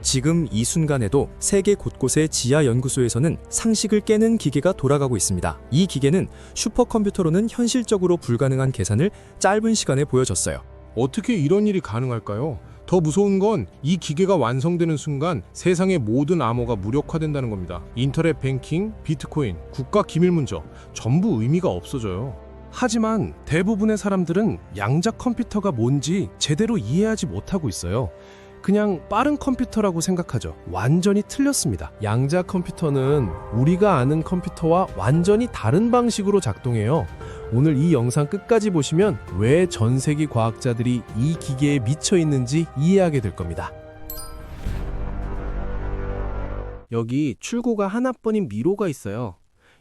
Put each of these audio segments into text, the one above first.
지금 이 순간에도 세계 곳곳의 지하 연구소에서는 상식을 깨는 기계가 돌아가고 있습니다. 이 기계는 슈퍼컴퓨터로는 현실적으로 불가능한 계산을 짧은 시간에 보여줬어요. 어떻게 이런 일이 가능할까요? 더 무서운 건 이 기계가 완성되는 순간 세상의 모든 암호가 무력화된다는 겁니다. 인터넷 뱅킹, 비트코인, 국가 기밀 문서 전부 의미가 없어져요. 하지만 대부분의 사람들은 양자 컴퓨터가 뭔지 제대로 이해하지 못하고 있어요. 그냥 빠른 컴퓨터라고 생각하죠. 완전히 틀렸습니다. 양자 컴퓨터는 우리가 아는 컴퓨터와 완전히 다른 방식으로 작동해요. 오늘 이 영상 끝까지 보시면 왜 전 세계 과학자들이 이 기계에 미쳐 있는지 이해하게 될 겁니다. 여기 출구가 하나뿐인 미로가 있어요.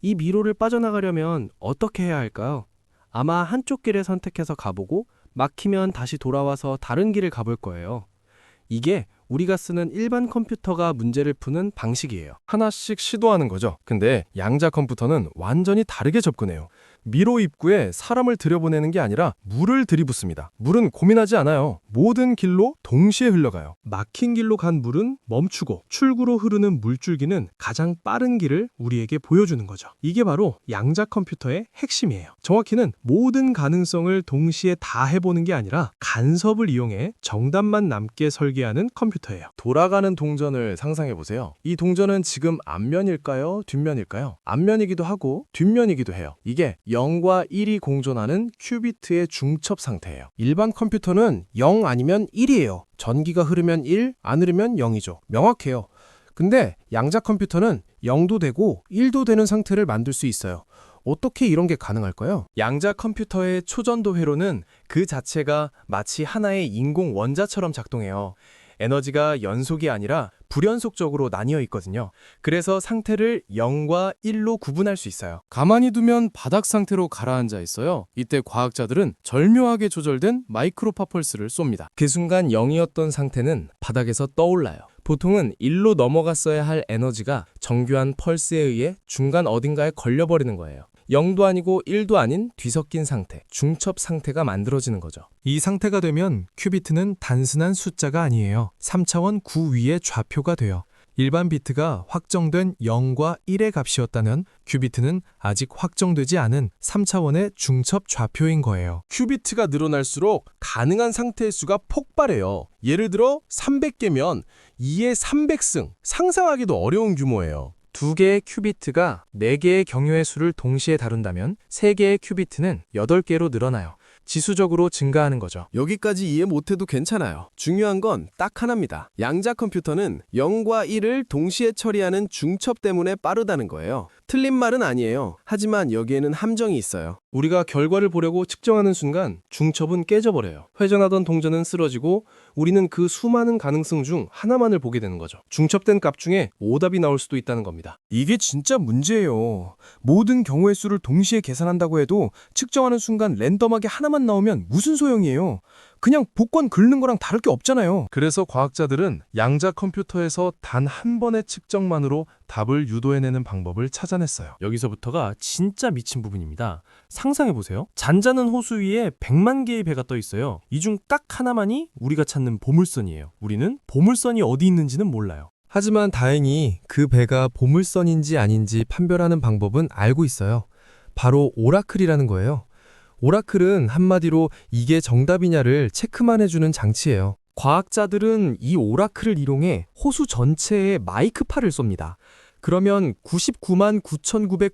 이 미로를 빠져나가려면 어떻게 해야 할까요? 아마 한쪽 길을 선택해서 가보고 막히면 다시 돌아와서 다른 길을 가볼 거예요. 이게 우리가 쓰는 일반 컴퓨터가 문제를 푸는 방식이에요. 하나씩 시도하는 거죠. 근데 양자 컴퓨터는 완전히 다르게 접근해요. 미로 입구에 사람을 들여보내는 게 아니라 물을 들이붓습니다. 물은 고민하지 않아요. 모든 길로 동시에 흘러가요. 막힌 길로 간 물은 멈추고 출구로 흐르는 물줄기는 가장 빠른 길을 우리에게 보여주는 거죠. 이게 바로 양자 컴퓨터의 핵심이에요. 정확히는 모든 가능성을 동시에 다 해보는 게 아니라 간섭을 이용해 정답만 남게 설계하는 컴퓨터예요. 돌아가는 동전을 상상해 보세요. 이 동전은 지금 앞면일까요? 뒷면일까요? 앞면이기도 하고 뒷면이기도 해요. 이게 0과 1이 공존하는 큐비트의 중첩 상태예요. 일반 컴퓨터는 0 아니면 1이에요. 전기가 흐르면 1, 안 흐르면 0이죠. 명확해요. 근데 양자 컴퓨터는 0도 되고 1도 되는 상태를 만들 수 있어요. 어떻게 이런 게 가능할까요? 양자 컴퓨터의 초전도 회로는 그 자체가 마치 하나의 인공 원자처럼 작동해요. 에너지가 연속이 아니라 불연속적으로 나뉘어 있거든요. 그래서 상태를 0과 1로 구분할 수 있어요. 가만히 두면 바닥 상태로 가라앉아 있어요. 이때 과학자들은 절묘하게 조절된 마이크로파 펄스를 쏩니다. 그 순간 0이었던 상태는 바닥에서 떠올라요. 보통은 1로 넘어갔어야 할 에너지가 정교한 펄스에 의해 중간 어딘가에 걸려버리는 거예요. 0도 아니고 1도 아닌 뒤섞인 상태, 중첩 상태가 만들어지는 거죠. 이 상태가 되면 큐비트는 단순한 숫자가 아니에요. 3차원 구위의 좌표가 돼요. 일반 비트가 확정된 0과 1의 값이었다면 큐비트는 아직 확정되지 않은 3차원의 중첩 좌표인 거예요. 큐비트가 늘어날수록 가능한 상태의 수가 폭발해요. 예를 들어 300개면 2의 300승, 상상하기도 어려운 규모예요. 2개의 큐비트가 4개의 경우의 수를 동시에 다룬다면 3개의 큐비트는 8개로 늘어나요. 지수적으로 증가하는 거죠. 여기까지 이해 못해도 괜찮아요. 중요한 건 딱 하나입니다. 양자 컴퓨터는 0과 1을 동시에 처리하는 중첩 때문에 빠르다는 거예요. 틀린 말은 아니에요. 하지만 여기에는 함정이 있어요. 우리가 결과를 보려고 측정하는 순간 중첩은 깨져버려요. 회전하던 동전은 쓰러지고 우리는 그 수많은 가능성 중 하나만을 보게 되는 거죠. 중첩된 값 중에 오답이 나올 수도 있다는 겁니다. 이게 진짜 문제예요. 모든 경우의 수를 동시에 계산한다고 해도 측정하는 순간 랜덤하게 하나만 나오면 무슨 소용이에요? 그냥 복권 긁는 거랑 다를 게 없잖아요. 그래서 과학자들은 양자 컴퓨터에서 단 한 번의 측정만으로 답을 유도해내는 방법을 찾아냈어요. 여기서부터가 진짜 미친 부분입니다. 상상해보세요. 잔잔한 호수 위에 100만 개의 배가 떠 있어요. 이 중 딱 하나만이 우리가 찾는 보물선이에요. 우리는 보물선이 어디 있는지는 몰라요. 하지만 다행히 그 배가 보물선인지 아닌지 판별하는 방법은 알고 있어요. 바로 오라클이라는 거예요. 오라클은 한마디로 이게 정답이냐를 체크만 해주는 장치예요. 과학자들은 이 오라클을 이용해 호수 전체에 마이크파를 쏩니다. 그러면 99만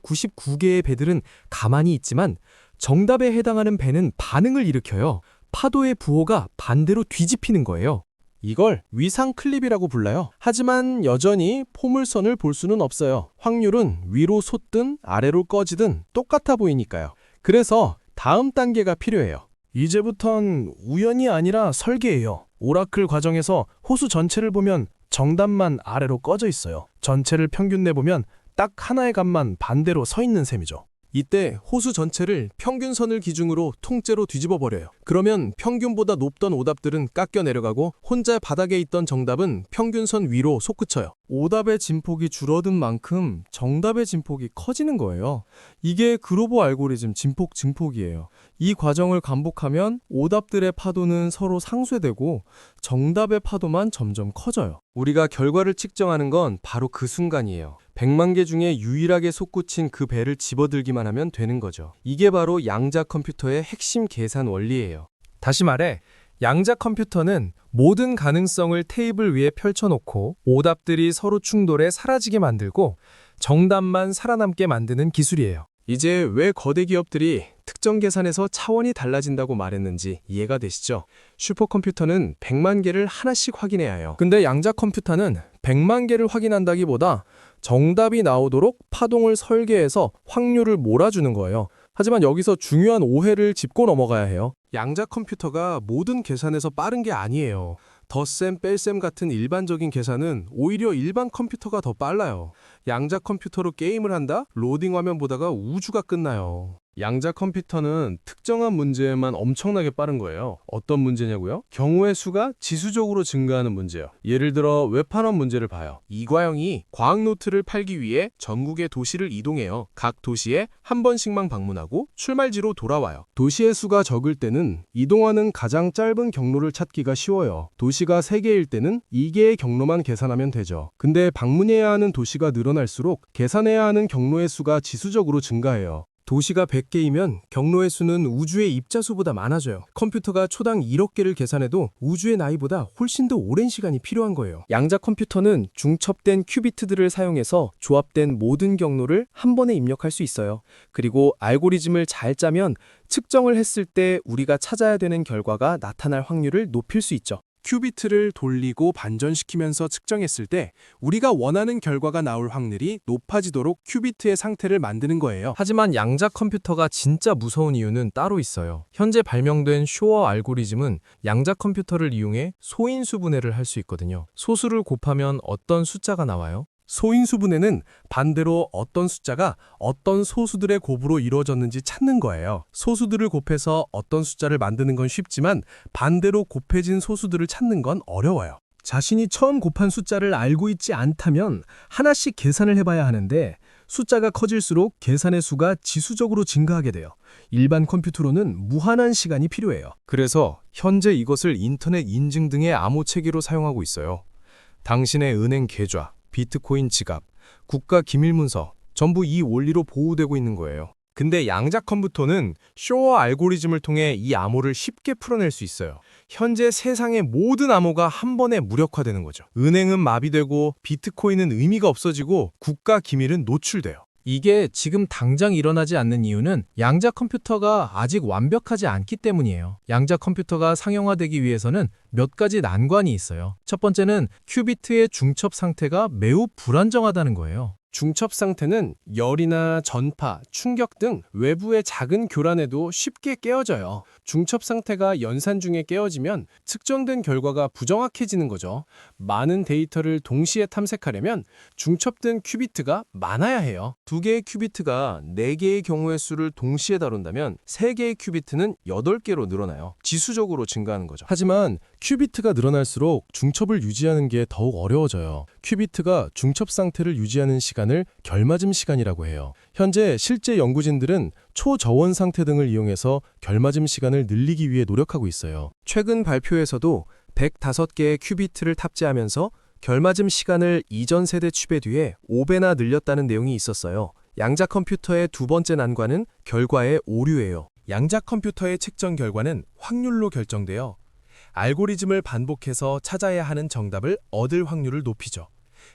9,999개의 배들은 가만히 있지만 정답에 해당하는 배는 반응을 일으켜요. 파도의 부호가 반대로 뒤집히는 거예요. 이걸 위상 클립이라고 불러요. 하지만 여전히 포물선을 볼 수는 없어요. 확률은 위로 솟든 아래로 꺼지든 똑같아 보이니까요. 그래서 다음 단계가 필요해요. 이제부턴 우연이 아니라 설계예요. 오라클 과정에서 호수 전체를 보면 정답만 아래로 꺼져 있어요. 전체를 평균 내보면 딱 하나의 값만 반대로 서 있는 셈이죠. 이때 호수 전체를 평균선을 기준으로 통째로 뒤집어 버려요. 그러면 평균보다 높던 오답들은 깎여 내려가고 혼자 바닥에 있던 정답은 평균선 위로 솟구쳐요. 오답의 진폭이 줄어든 만큼 정답의 진폭이 커지는 거예요. 이게 그로버 알고리즘 진폭 증폭이에요. 이 과정을 반복하면 오답들의 파도는 서로 상쇄되고 정답의 파도만 점점 커져요. 우리가 결과를 측정하는 건 바로 그 순간이에요. 100만 개 중에 유일하게 솟구친 그 배를 집어들기만 하면 되는 거죠. 이게 바로 양자 컴퓨터의 핵심 계산 원리예요. 다시 말해, 양자 컴퓨터는 모든 가능성을 테이블 위에 펼쳐놓고 오답들이 서로 충돌해 사라지게 만들고 정답만 살아남게 만드는 기술이에요. 이제 왜 거대 기업들이 특정 계산에서 차원이 달라진다고 말했는지 이해가 되시죠? 슈퍼컴퓨터는 100만 개를 하나씩 확인해야 해요. 근데 양자 컴퓨터는 100만 개를 확인한다기보다 정답이 나오도록 파동을 설계해서 확률을 몰아주는 거예요. 하지만 여기서 중요한 오해를 짚고 넘어가야 해요. 양자 컴퓨터가 모든 계산에서 빠른 게 아니에요. 덧셈, 뺄셈 같은 일반적인 계산은 오히려 일반 컴퓨터가 더 빨라요. 양자 컴퓨터로 게임을 한다? 로딩 화면 보다가 우주가 끝나요. 양자 컴퓨터는 특정한 문제에만 엄청나게 빠른 거예요. 어떤 문제냐고요? 경우의 수가 지수적으로 증가하는 문제요. 예를 들어 웹판원 문제를 봐요. 이과영이 과학 노트를 팔기 위해 전국의 도시를 이동해요. 각 도시에 한 번씩만 방문하고 출발지로 돌아와요. 도시의 수가 적을 때는 이동하는 가장 짧은 경로를 찾기가 쉬워요. 도시가 3개일 때는 2개의 경로만 계산하면 되죠. 근데 방문해야 하는 도시가 늘어날수록 계산해야 하는 경로의 수가 지수적으로 증가해요. 도시가 100개이면 경로의 수는 우주의 입자수보다 많아져요. 컴퓨터가 초당 1억 개를 계산해도 우주의 나이보다 훨씬 더 오랜 시간이 필요한 거예요. 양자 컴퓨터는 중첩된 큐비트들을 사용해서 조합된 모든 경로를 한 번에 입력할 수 있어요. 그리고 알고리즘을 잘 짜면 측정을 했을 때 우리가 찾아야 되는 결과가 나타날 확률을 높일 수 있죠. 큐비트를 돌리고 반전시키면서 측정했을 때 우리가 원하는 결과가 나올 확률이 높아지도록 큐비트의 상태를 만드는 거예요. 하지만 양자 컴퓨터가 진짜 무서운 이유는 따로 있어요. 현재 발명된 쇼어 알고리즘은 양자 컴퓨터를 이용해 소인수 분해를 할 수 있거든요. 소수를 곱하면 어떤 숫자가 나와요? 소인수 분해는 반대로 어떤 숫자가 어떤 소수들의 곱으로 이루어졌는지 찾는 거예요. 소수들을 곱해서 어떤 숫자를 만드는 건 쉽지만 반대로 곱해진 소수들을 찾는 건 어려워요. 자신이 처음 곱한 숫자를 알고 있지 않다면 하나씩 계산을 해봐야 하는데 숫자가 커질수록 계산의 수가 지수적으로 증가하게 돼요. 일반 컴퓨터로는 무한한 시간이 필요해요. 그래서 현재 이것을 인터넷 인증 등의 암호 체계로 사용하고 있어요. 당신의 은행 계좌, 비트코인 지갑, 국가 기밀 문서 전부 이 원리로 보호되고 있는 거예요. 근데 양자 컴퓨터는 쇼어 알고리즘을 통해 이 암호를 쉽게 풀어낼 수 있어요. 현재 세상의 모든 암호가 한 번에 무력화되는 거죠. 은행은 마비되고 비트코인은 의미가 없어지고 국가 기밀은 노출돼요. 이게 지금 당장 일어나지 않는 이유는 양자 컴퓨터가 아직 완벽하지 않기 때문이에요. 양자 컴퓨터가 상용화되기 위해서는 몇 가지 난관이 있어요. 첫 번째는 큐비트의 중첩 상태가 매우 불안정하다는 거예요. 중첩 상태는 열이나 전파, 충격 등 외부의 작은 교란에도 쉽게 깨어져요. 중첩 상태가 연산 중에 깨어지면 측정된 결과가 부정확해지는 거죠. 많은 데이터를 동시에 탐색하려면 중첩된 큐비트가 많아야 해요. 2개의 큐비트가 4개의 경우의 수를 동시에 다룬다면 3개의 큐비트는 8개로 늘어나요. 지수적으로 증가하는 거죠. 하지만 큐비트가 늘어날수록 중첩을 유지하는 게 더욱 어려워져요. 큐비트가 중첩 상태를 유지하는 시간을 결맞음 시간이라고 해요. 현재 실제 연구진들은 초저원 상태 등을 이용해서 결맞음 시간을 늘리기 위해 노력하고 있어요. 최근 발표에서도 105개의 큐비트를 탑재하면서 결맞음 시간을 이전 세대 칩에 뒤에 5배나 늘렸다는 내용이 있었어요. 양자 컴퓨터의 두 번째 난관은 결과의 오류예요. 양자 컴퓨터의 측정 결과는 확률로 결정되어 알고리즘을 반복해서 찾아야 하는 정답을 얻을 확률을 높이죠.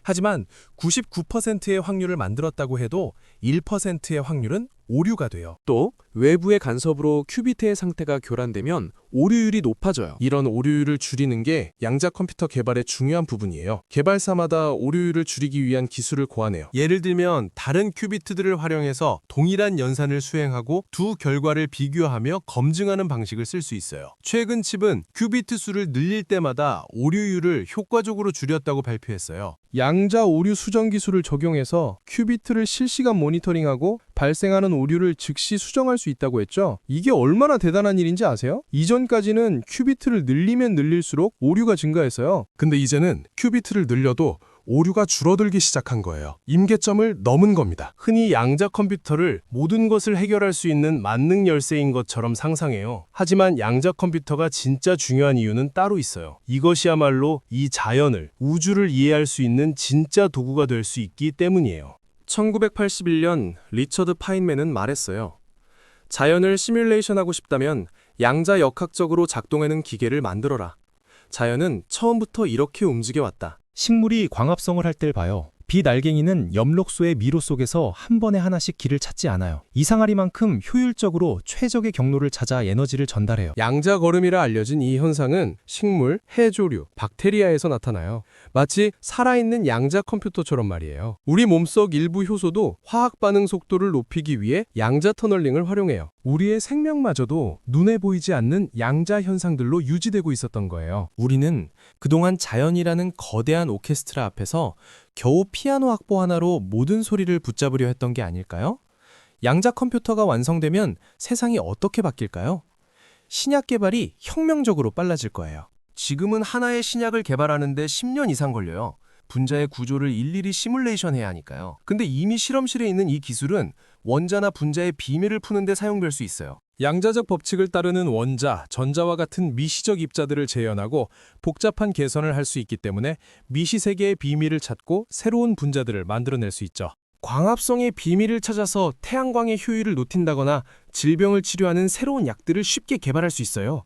하지만 99%의 확률을 만들었다고 해도 1%의 확률은 오류가 돼요. 또 외부의 간섭으로 큐비트의 상태가 교란되면 오류율이 높아져요. 이런 오류율을 줄이는 게 양자 컴퓨터 개발의 중요한 부분이에요. 개발사마다 오류율을 줄이기 위한 기술을 고안해요. 예를 들면 다른 큐비트들을 활용해서 동일한 연산을 수행하고 두 결과를 비교하며 검증하는 방식을 쓸 수 있어요. 최근 칩은 큐비트 수를 늘릴 때마다 오류율을 효과적으로 줄였다고 발표했어요. 양자 오류 수정 기술을 적용해서 큐비트를 실시간 모니터링하고 발생하는 오류를 즉시 수정할 수 있다고 했죠. 이게 얼마나 대단한 일인지 아세요? 이전까지는 큐비트를 늘리면 늘릴수록 오류가 증가했어요. 근데 이제는 큐비트를 늘려도 오류가 줄어들기 시작한 거예요. 임계점을 넘은 겁니다. 흔히 양자 컴퓨터를 모든 것을 해결할 수 있는 만능 열쇠인 것처럼 상상해요. 하지만 양자 컴퓨터가 진짜 중요한 이유는 따로 있어요. 이것이야말로 이 자연을, 우주를 이해할 수 있는 진짜 도구가 될 수 있기 때문이에요. 1981년 리처드 파인맨은 말했어요. 자연을 시뮬레이션하고 싶다면 양자 역학적으로 작동하는 기계를 만들어라. 자연은 처음부터 이렇게 움직여왔다. 식물이 광합성을 할 때 봐요. 비날갱이는 엽록소의 미로 속에서 한 번에 하나씩 길을 찾지 않아요. 이상하리만큼 효율적으로 최적의 경로를 찾아 에너지를 전달해요. 양자 걸음이라 알려진 이 현상은 식물, 해조류, 박테리아에서 나타나요. 마치 살아있는 양자 컴퓨터처럼 말이에요. 우리 몸속 일부 효소도 화학 반응 속도를 높이기 위해 양자 터널링을 활용해요. 우리의 생명마저도 눈에 보이지 않는 양자 현상들로 유지되고 있었던 거예요. 우리는 그동안 자연이라는 거대한 오케스트라 앞에서 겨우 피아노 악보 하나로 모든 소리를 붙잡으려 했던 게 아닐까요? 양자 컴퓨터가 완성되면 세상이 어떻게 바뀔까요? 신약 개발이 혁명적으로 빨라질 거예요. 지금은 하나의 신약을 개발하는데 10년 이상 걸려요. 분자의 구조를 일일이 시뮬레이션해야 하니까요. 근데 이미 실험실에 있는 이 기술은 원자나 분자의 비밀을 푸는 데 사용될 수 있어요. 양자적 법칙을 따르는 원자, 전자와 같은 미시적 입자들을 재현하고 복잡한 계산을 할 수 있기 때문에 미시 세계의 비밀을 찾고 새로운 분자들을 만들어낼 수 있죠. 광합성의 비밀을 찾아서 태양광의 효율을 높인다거나 질병을 치료하는 새로운 약들을 쉽게 개발할 수 있어요.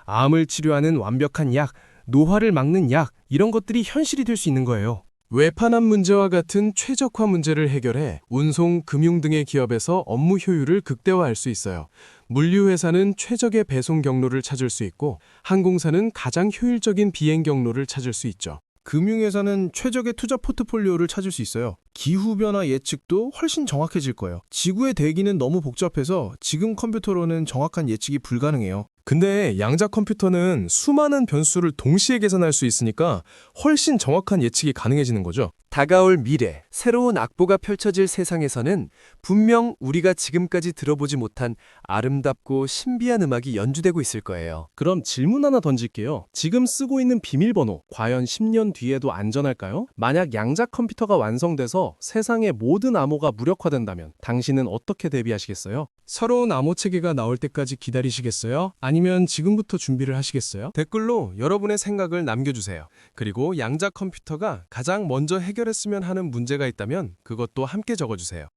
암을 치료하는 완벽한 약, 노화를 막는 약, 이런 것들이 현실이 될 수 있는 거예요. 외판암 문제와 같은 최적화 문제를 해결해 운송, 금융 등의 기업에서 업무 효율을 극대화할 수 있어요. 물류회사는 최적의 배송 경로를 찾을 수 있고 항공사는 가장 효율적인 비행 경로를 찾을 수 있죠. 금융회사는 최적의 투자 포트폴리오를 찾을 수 있어요. 기후변화 예측도 훨씬 정확해질 거예요. 지구의 대기는 너무 복잡해서 지금 컴퓨터로는 정확한 예측이 불가능해요. 근데 양자 컴퓨터는 수많은 변수를 동시에 계산할 수 있으니까 훨씬 정확한 예측이 가능해지는 거죠. 다가올 미래, 새로운 악보가 펼쳐질 세상에서는 분명 우리가 지금까지 들어보지 못한 아름답고 신비한 음악이 연주되고 있을 거예요. 그럼 질문 하나 던질게요. 지금 쓰고 있는 비밀번호, 과연 10년 뒤에도 안전할까요? 만약 양자 컴퓨터가 완성돼서 세상의 모든 암호가 무력화된다면 당신은 어떻게 대비하시겠어요? 새로운 암호 체계가 나올 때까지 기다리시겠어요? 아니면 지금부터 준비를 하시겠어요? 댓글로 여러분의 생각을 남겨주세요. 그리고 양자 컴퓨터가 가장 먼저 해결했으면 하는 문제가 있다면 그것도 함께 적어주세요.